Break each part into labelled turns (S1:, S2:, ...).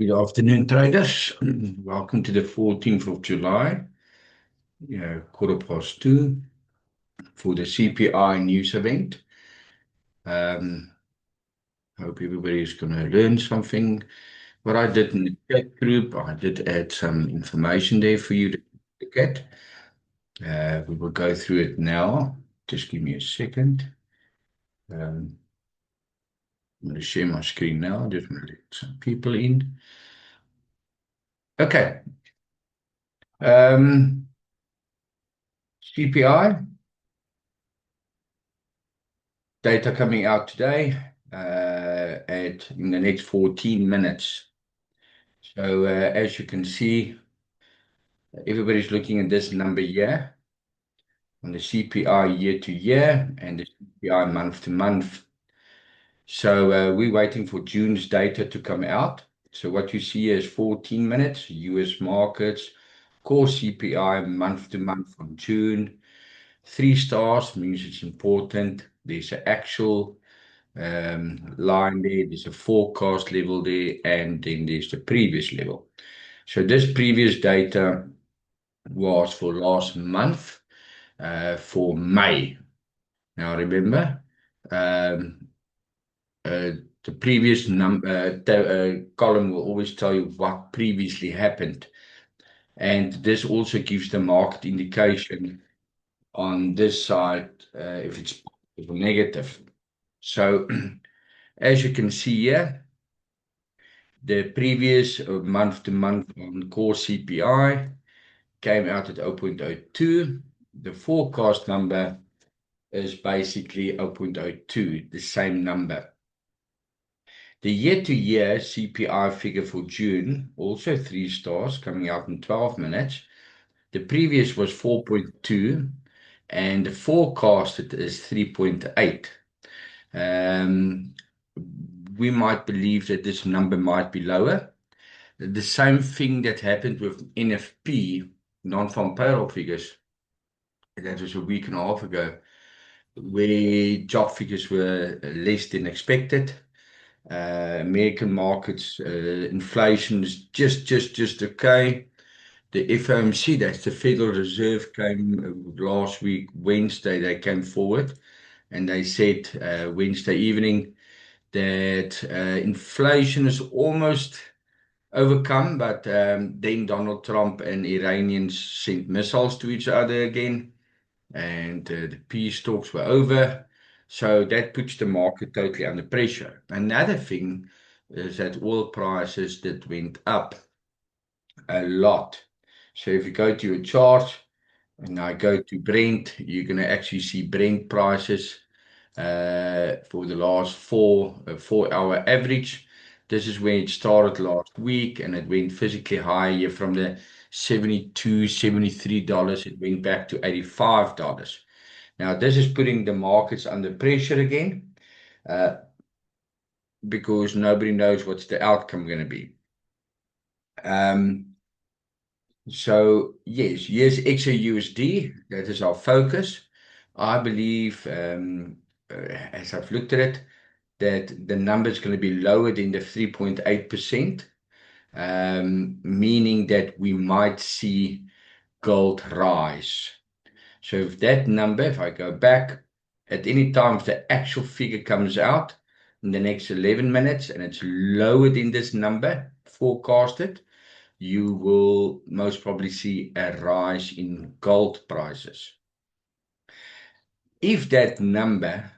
S1: Good afternoon, traders. Welcome to the 14th of July, 2:15 for the CPI news event. Hope everybody's going to learn something. What I did in the chat group, I did add some information there for you to look at. We will go through it now. Just give me a second. I'm going to share my screen now. Just going to let some people in. Okay. CPI data coming out today in the next 14 minutes. So as you can see, everybody's looking at this number here on the CPI year to year and the CPI month to month. So we're waiting for June's data to come out. So what you see is 14 minutes, US markets, core CPI month to month from June. 3 stars means it's important. There's an actual line there, there's a forecast level there, and then there's the previous level. So this previous data was for last month, for May. Now remember, the previous column will always tell you what previously happened, and this also gives the market indication on this side if it's positive or negative. So as you can see here, the previous month to month on core CPI came out at 0.02. The forecast number is basically 0.02, the same number. The year-to-year CPI figure for June, also 3 stars, coming out in 12 minutes. The previous was 4.2, and the forecasted is 3.8. We might believe that this number might be lower. The same thing that happened with NFP, non-farm payroll figures, that was a week and a half ago, where job figures were less than expected. American markets, inflation is just okay. The FOMC, that's the Federal Reserve, came last week, Wednesday, they came forward and they said Wednesday evening that inflation is almost overcome, but then Donald Trump and Iranians sent missiles to each other again, and the peace talks were over. So that puts the market totally under pressure. Another thing is that oil prices that went up a lot. So if you go to your chart and I go to Brent, you're going to actually see Brent prices for the last 4-hour average. This is where it started last week, and it went physically higher from the $72, $73. It went back to $85. Now, this is putting the markets under pressure again, because nobody knows what's the outcome going to be. So yes, XAUSD, that is our focus. I believe, as I've looked at it, that the number is going to be lower than the 3.8%, meaning that we might see gold rise. So if that number, if I go back, at any time if the actual figure comes out in the next 11 minutes and it's lower than this number forecasted, you will most probably see a rise in gold prices. If that number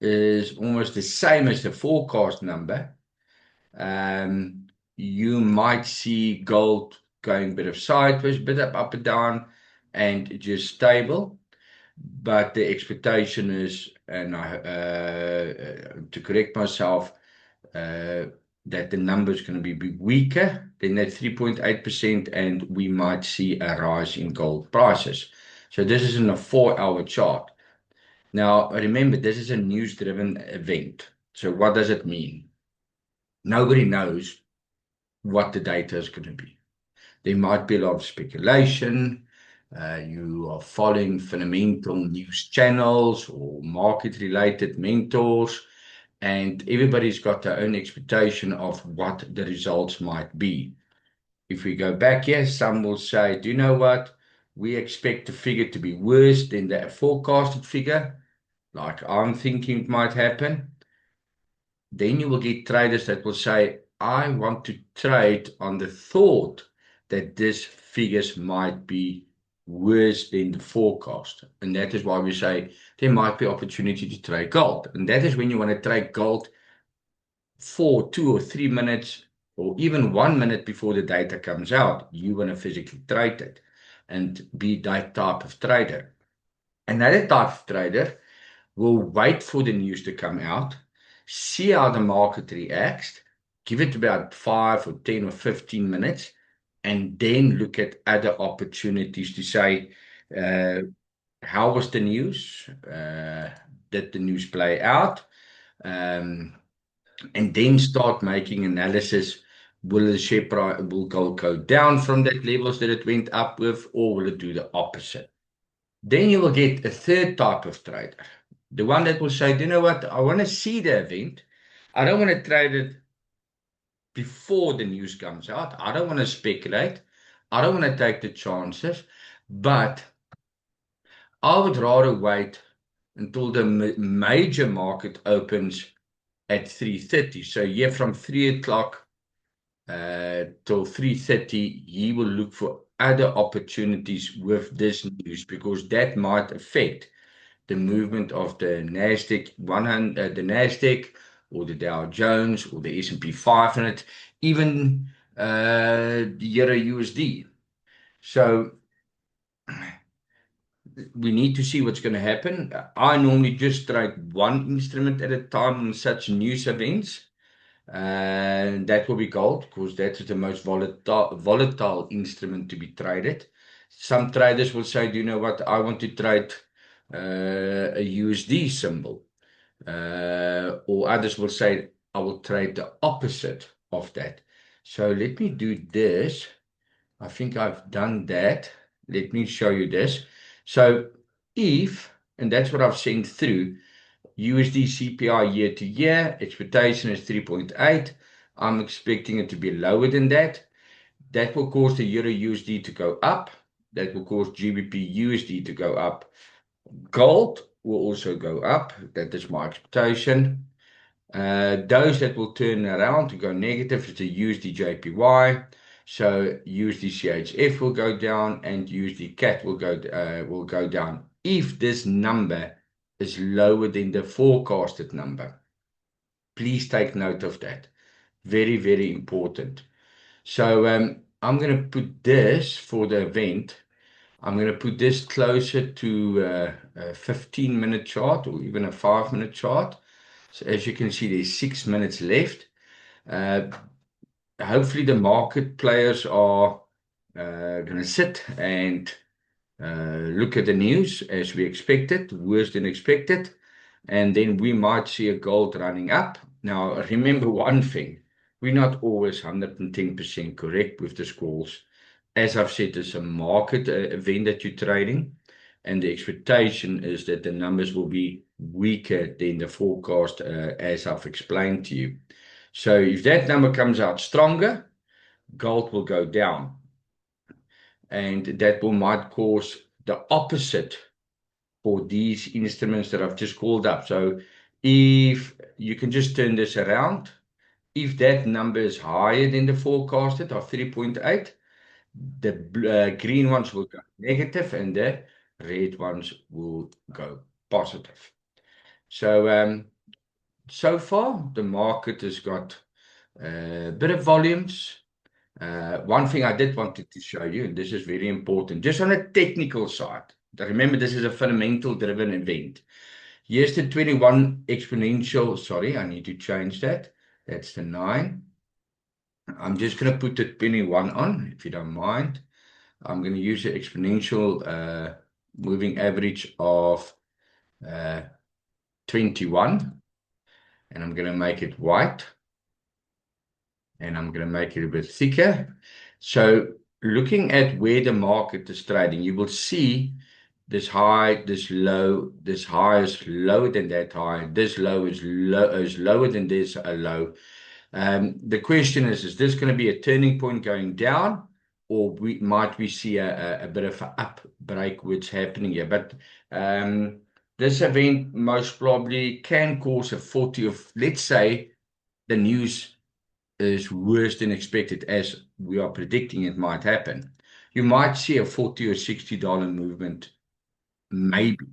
S1: is almost the same as the forecast number, you might see gold going a bit of sideways, bit up and down, and just stable. But the expectation is, and to correct myself, that the number is going to be weaker than that 3.8%, and we might see a rise in gold prices. So this is in a 4-hour chart. Now, remember, this is a news-driven event. So what does it mean? Nobody knows what the data is going to be. There might be a lot of speculation. You are following fundamental news channels or market-related mentors, and everybody's got their own expectation of what the results might be. If we go back here, some will say, do you know what? We expect the figure to be worse than the forecasted figure, like I'm thinking it might happen. Then you will get traders that will say, I want to trade on the thought that this figures might be worse than the forecast. And that is why we say there might be opportunity to trade gold. And that is when you want to trade gold for 2 or 3 minutes, or even 1 minute before the data comes out. You want to physically trade it and be that type of trader. Another type of trader will wait for the news to come out, see how the market reacts, give it about 5 or 10 or 15 minutes, and then look at other opportunities to say, how was the news? Did the news play out? And then start making analysis. Will the share price will go down from that levels that it went up with, or will it do the opposite? Then you will get a third type of trader. The one that will say, you know what, I want to see the event. I don't want to trade it before the news comes out. I don't want to speculate. I don't want to take the chances. But I would rather wait until the major market opens at 3:30. So here from 3 o'clock till 3:30, he will look for other opportunities with this news, because that might affect the movement of the Nasdaq 100, the Nasdaq, or the Dow Jones, or the S&P 500, even the Euro USD. So we need to see what's going to happen. I normally just trade one instrument at a time on such news events. And that will be gold, because that is the most volatile instrument to be traded. Some traders will say, do you know what, I want to trade a USD symbol. Or others will say, I will trade the opposite of that. So let me do this. I think I've done that. Let me show you this. So if, and that's what I've sent through, USD CPI year to year, expectation is 3.8. I'm expecting it to be lower than that. That will cause the Euro USD to go up. That will cause GBP USD to go up. Gold will also go up. That is my expectation. Those that will turn around to go negative is the USD JPY. So USD CHF will go down, and USD CAD will go down if this number is lower than the forecasted number. Please take note of that. Very, very important. So I'm going to put this for the event. I'm going to put this closer to a 15-minute chart, or even a 5-minute chart. So as you can see, there's 6 minutes left. Hopefully the market players are going to sit and look at the news as we expected, worse than expected, and then we might see a gold running up. Now, remember one thing, we're not always 110% correct with the scores. As I've said, it's a market event that you're trading, and the expectation is that the numbers will be weaker than the forecast, as I've explained to you. So if that number comes out stronger, gold will go down, and that might cause the opposite for these instruments that I've just called up. So if you can just turn this around, if that number is higher than the forecasted of 3.8, the green ones will go negative and the red ones will go positive. So so far the market has got a bit of volumes. One thing I did want to show you, and this is very important, just on a technical side. Remember, this is a fundamental driven event. Here's the 21 exponential. Sorry, I need to change that. That's the 9. I'm just going to put the 21 on, if you don't mind. I'm going to use the exponential moving average of 21. And I'm going to make it white. And I'm going to make it a bit thicker. So looking at where the market is trading, you will see this high, this low, this high is lower than that high, this low is lower than this low. The question is this going to be a turning point going down, or might we see a bit of an up break which happening here? But this event most probably can cause a 40 of, let's say, the news is worse than expected, as we are predicting it might happen. You might see a $40 or $60 movement, maybe,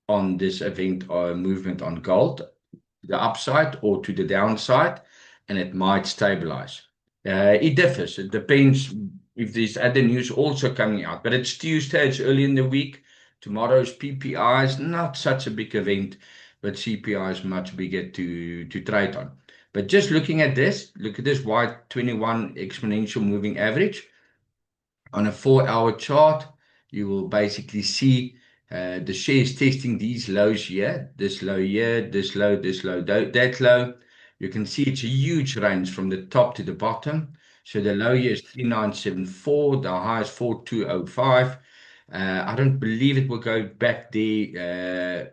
S1: on this event or a movement on gold, to the upside or to the downside, and it might stabilize. It differs. It depends if there's other news also coming out. But it's Tuesday, it's early in the week. Tomorrow's PPI is not such a big event, but CPI is much bigger to trade on. But just looking at this, look at this white 21 exponential moving average. On a 4-hour chart, you will basically see the shares testing these lows here, this low here, this low, that low. You can see it's a huge range from the top to the bottom. So the low here is 3974, the high is 4205. I don't believe it will go back there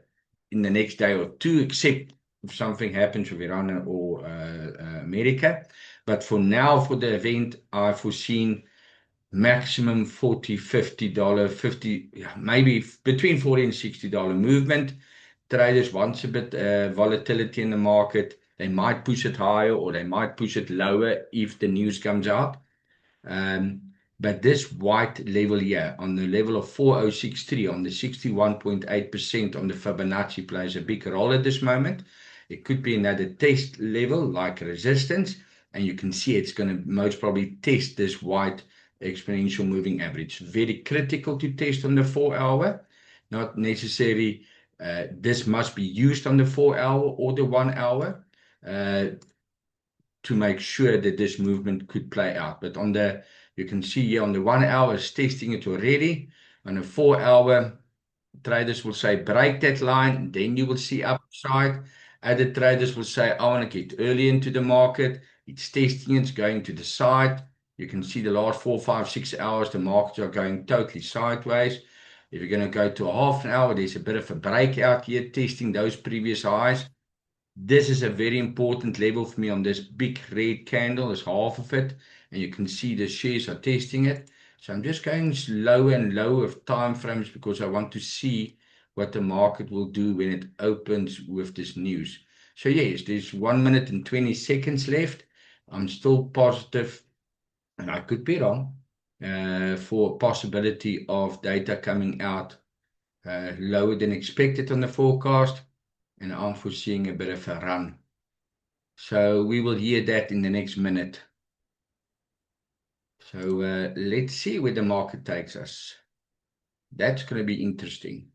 S1: in the next day or two, except if something happens with Iran or America. But for now, for the event, I've foreseen maximum $40, $50, 50, yeah, maybe between $40 and $60 movement. Traders want a bit volatility in the market. They might push it higher or they might push it lower if the news comes out. But this white level here on the level of 4063 on the 61.8% on the Fibonacci plays a big role at this moment. It could be another test level like resistance, and you can see it's going to most probably test this white exponential moving average. Very critical to test on the 4-hour. Not necessarily this must be used on the 4-hour or the 1-hour to make sure that this movement could play out. But on the, you can see here on the 1-hour is testing it already. On a 4-hour, traders will say break that line, then you will see upside. Other traders will say, I want to get early into the market. It's testing, it's going to the side. You can see the last 4, 5, 6 hours, the markets are going totally sideways. If you're going to go to a half an hour, there's a bit of a breakout here, testing those previous highs. This is a very important level for me on this big red candle, is half of it. And you can see the shares are testing it. So I'm just going lower and lower of time frames because I want to see what the market will do when it opens with this news. So yes, there's 1 minute and 20 seconds left. I'm still positive, and I could be wrong, for possibility of data coming out lower than expected on the forecast, and I'm foreseeing a bit of a run. So we will hear that in the next minute. So let's see where the market takes us. That's going to be interesting.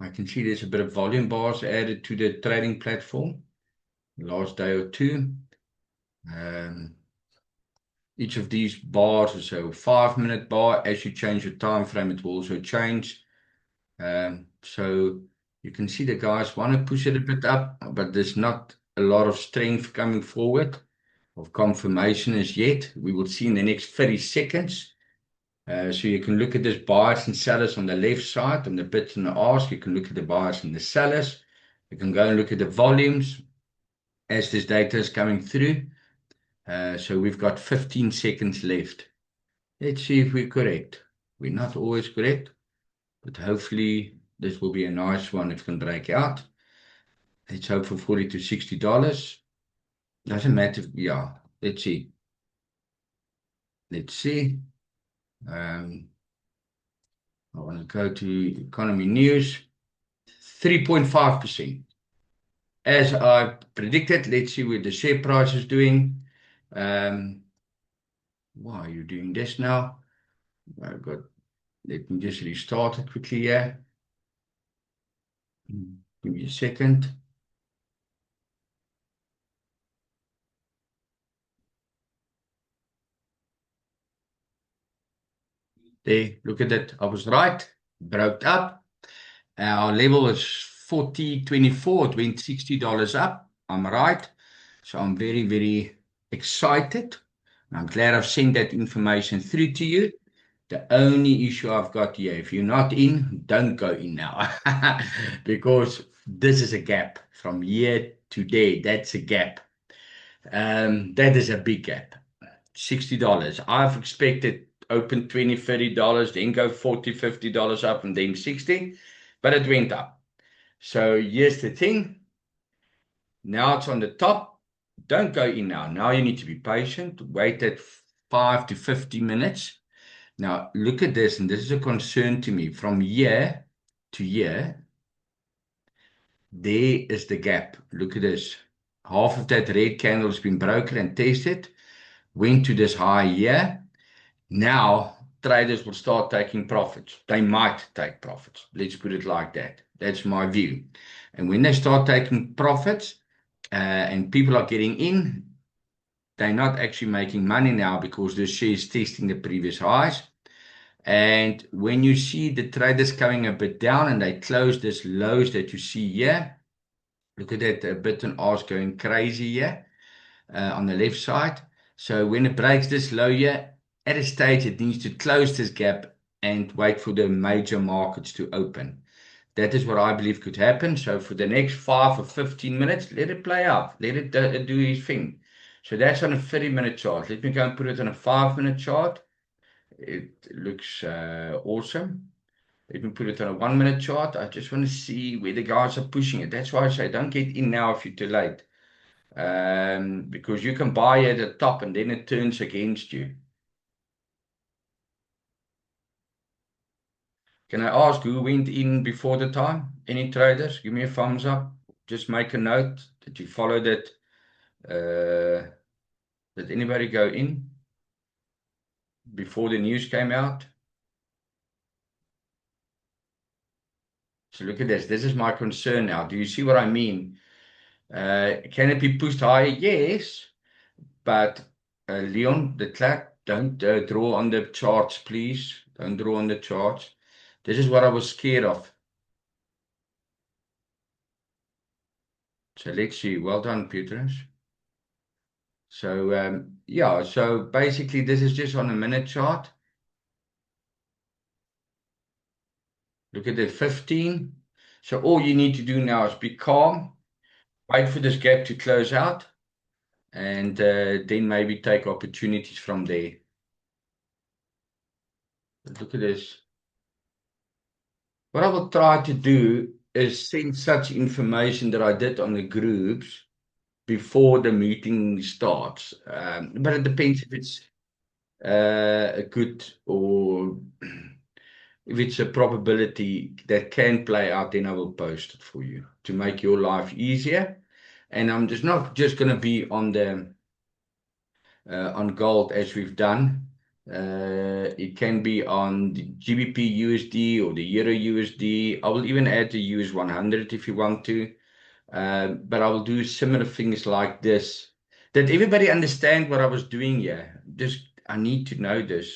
S1: I can see there's a bit of volume bars added to the trading platform last day or two. Each of these bars is a 5-minute bar. As you change your time frame, it will also change. So you can see the guys want to push it a bit up, but there's not a lot of strength coming forward of confirmation as yet. We will see in the next 30 seconds. So you can look at this buyers and sellers on the left side, on the bids and the asks. You can look at the buyers and the sellers. You can go and look at the volumes as this data is coming through. So we've got 15 seconds left. Let's see if we're correct. We're not always correct, but hopefully this will be a nice one if it can break out. Let's hope for $40 to $60. Doesn't matter. Yeah, let's see. Let's see. I want to go to economy news. 3.5%. As I predicted, let's see what the share price is doing. Why are you doing this now? Let me just restart it quickly here. Give me a second. There, look at that. I was right. Broke up. Our level is 40.24. It went $60 up. I'm right. So I'm very, very excited. I'm glad I've sent that information through to you. The only issue I've got here, if you're not in, don't go in now. Because this is a gap from here to there. That's a gap. That is a big gap. $60. I've expected open $20, $30, then go $40, $50 up, and then 60, but it went up. So here's the thing. Now it's on the top. Don't go in now. Now you need to be patient. Wait at 5 to 50 minutes. Now look at this, and this is a concern to me. From here to here, there is the gap. Look at this. Half of that red candle has been broken and tested. Went to this high here. Now traders will start taking profits. They might take profits. Let's put it like that. That's my view. And when they start taking profits, and people are getting in, they're not actually making money now because the share is testing the previous highs. And when you see the traders coming a bit down and they close this lows that you see here, look at that, bid and ask going crazy here on the left side. So when it breaks this low here, at a stage it needs to close this gap and wait for the major markets to open. That is what I believe could happen. So for the next 5 or 15 minutes, let it play out. Let it do his thing. So that's on a 30-minute chart. Let me go and put it on a 5-minute chart. It looks awesome. Let me put it on a 1-minute chart. I just want to see where the guys are pushing it. That's why I say don't get in now if you're too late. Because you can buy at the top and then it turns against you. Can I ask who went in before the time? Any traders? Give me a thumbs up. Just make a note that you followed it. Did anybody go in before the news came out? So look at this. This is my concern now. Do you see what I mean? Can it be pushed higher? Yes. But Leon, the Klerk, don't draw on the charts, please. Don't draw on the charts. This is what I was scared of. So let's see. Well done, Petrus. So yeah, so basically this is just on a minute chart. Look at the 15. So all you need to do now is be calm, wait for this gap to close out, and then maybe take opportunities from there. But look at this. What I will try to do is send such information that I did on the groups before the meeting starts. But it depends if it's a good or if it's a probability that can play out, then I will post it for you to make your life easier. And I'm just not just going to be on the on gold as we've done. It can be on the GBP USD or the Euro USD. I will even add the US 100 if you want to. But I will do similar things like this. Did everybody understand what I was doing here? Just I need to know this.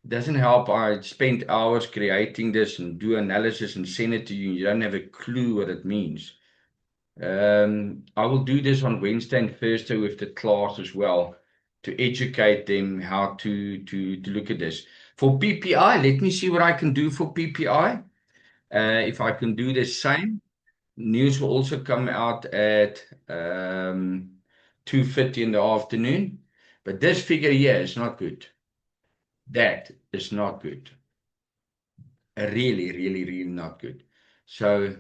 S1: It doesn't help. I spent hours creating this and do analysis and send it to you. You don't have a clue what it means. I will do this on Wednesday and Thursday with the class as well to educate them how to look at this. For PPI, let me see what I can do for PPI. If I can do the same. News will also come out at 2:30 in the afternoon. But this figure here is not good. That is not good. Really, really, really not good. So,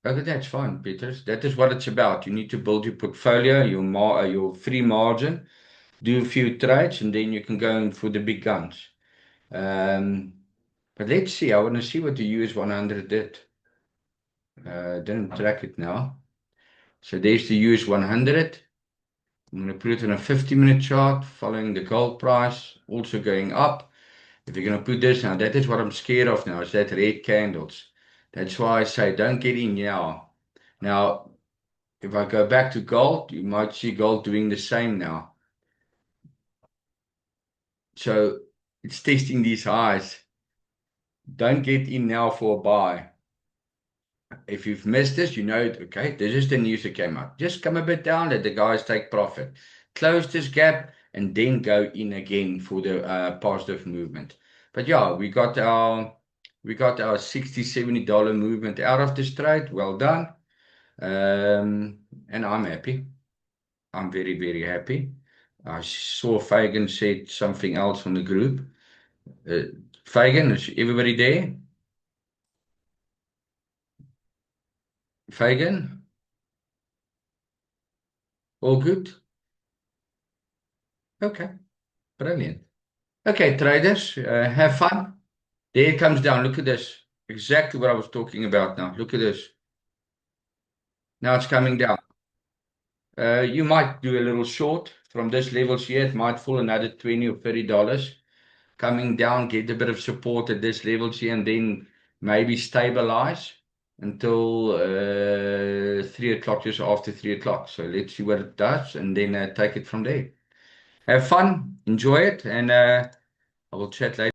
S1: okay, that's fine, Peter. That is what it's about. You need to build your portfolio, your free margin, do a few trades, and then you can go in for the big guns. But let's see. I want to see what the US 100 did. Didn't track it now. So there's the US 100. I'm going to put it on a 50-minute chart, following the gold price, also going up. If you're going to put this now, that is what I'm scared of now, is that red candles. That's why I say don't get in now. Now, if I go back to gold, you might see gold doing the same now. So it's testing these highs. Don't get in now for a buy. If you've missed this, you know it. Okay, this is the news that came out. Just come a bit down, let the guys take profit. Close this gap and then go in again for the positive movement. But yeah, we got our $60-$70 movement out of this trade. Well done. And I'm happy. I'm very, very happy. I saw Fagan said something else on the group. Fagan, is everybody there? Fagan, all good? Okay, brilliant. Okay, traders, have fun. There it comes down. Look at this. Exactly what I was talking about now. Look at this. Now it's coming down. You might do a little short from this levels here. It might fall another $20 or $30. Coming down, get a bit of support at this levels here, and then maybe stabilize until 3 o'clock, just after 3 o'clock. So let's see what it does, and then take it from there. Have fun, enjoy it, and I will chat later.